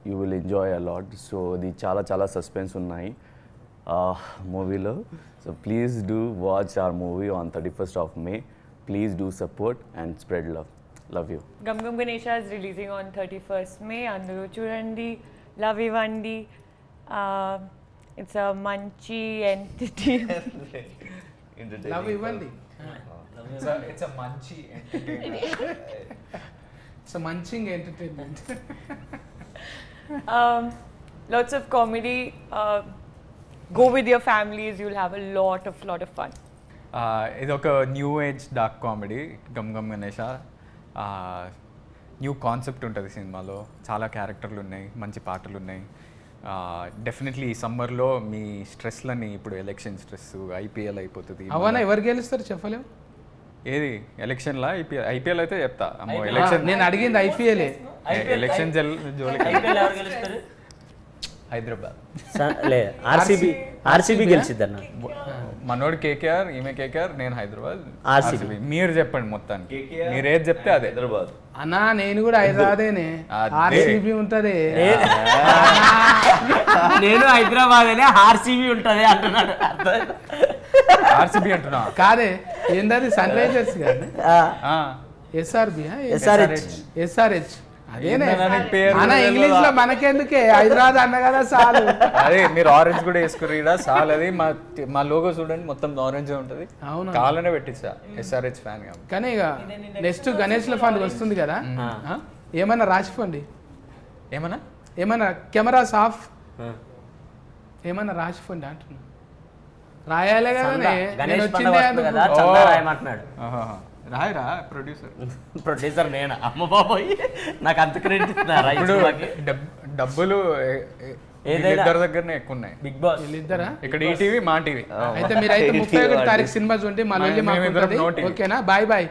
D: you will enjoy a lot. So ఇది చాలా suspense ఉన్నాయి మూవీలో. So please do watch our movie on 31st of May. Please do support and spread love you.
E: Gum Gum Ganesha is releasing on 31st May. Andaru chudandi, love ivandi. It's a munchy entity.
A: Love ఇవ్వండి,
B: it's a మంచి
A: it's munching entertainment.
E: Lots of comedy. Go with your families. You'll have a lot of fun.
B: ఇది ఒక new age dark comedy gum gum Ganesha. New concept ఉంటుంది సినిమాలో, చాలా క్యారెక్టర్లు ఉన్నాయి, మంచి పాటలు ఉన్నాయి. డెఫినెట్లీ ఈ సమ్మర్లో మీ స్ట్రెస్లని, ఇప్పుడు ఎలక్షన్ స్ట్రెస్, ఐపీఎల్ అయిపోతుంది.
A: అవనా ఎవరు గెలుస్తారు చెప్పలేము.
B: ఏది ఎలక్షన్లా? ఐపీఎల్ అయితే చెప్తా. అమ్మో ఎలక్షన్
A: నేను అడిగింది ఐపీఎల్.
B: ఎలక్షన్ హైదరాబాద్
C: లేదు, ఆర్సీబీ గెలిచిద్దన్న.
B: మనోడు కేకేఆర్, ఈమె కేకేఆర్, నేను హైదరాబాద్.
C: RCB.
B: మీరు చెప్పండి మొత్తానికి, మీరు ఏది చెప్తే అదే.
D: హైదరాబాద్
A: అన్నా నేను కూడా హైదరాబాదేనే, ఆర్సీబీ ఉంటది.
C: నేను హైదరాబాద్ ఆర్సీబీ ఉంటది అంటున్నాడు.
B: ఆర్సీబీ అంటున్నా
A: కాదే, ఏందది సన్ రైజర్స్ కాదు, ఎస్ఆర్బి, ఎస్ఆర్హెచ్. అదేనే
B: పేరు
A: అన్న, ఇంగ్లీష్ లో మనకెందుకే, హైదరాబాద్ అన్న కదా చాలు.
B: అదే మీరు ఆరెంజ్ కూడా వేసుకుని సాల్. అది మా లోగో చూడండి, మొత్తం ఆరెంజ్ ఉంటుంది.
A: అవును,
B: కావాలనే పెట్టించా, ఎస్ఆర్హెచ్ ఫ్యాన్ కాబట్టి.
A: కానీ ఇక నెక్స్ట్ గణేష్ల ఫండ్ వస్తుంది కదా, ఏమన్నా రాసిపోండి, ఏమన్నా కెమెరాస్ ఆఫ్, ఏమన్నా రాసిపోండి అంటున్నా. రాయాలే కదా, నేను వచ్చిందే అందుకు.
B: రాయరా
C: ప్రొడ్యూసర్ నేను, అమ్మ బాబోయ్ నాకు అంత క్రెడిట్ ఇస్తున్నారా?
B: ఇప్పుడు డబ్బులు ఇద్దరి దగ్గరనే ఎక్కువ ఉన్నాయి.
C: బిగ్ బాస్
A: వీళ్ళిద్దరా?
B: ఇక్కడ ఈటీవీ, మా టీవీ.
A: అయితే మీరైతే 31 తారీఖు సినిమా చూడండి, మళ్ళీ మాకు ఓకేనా? Bye bye.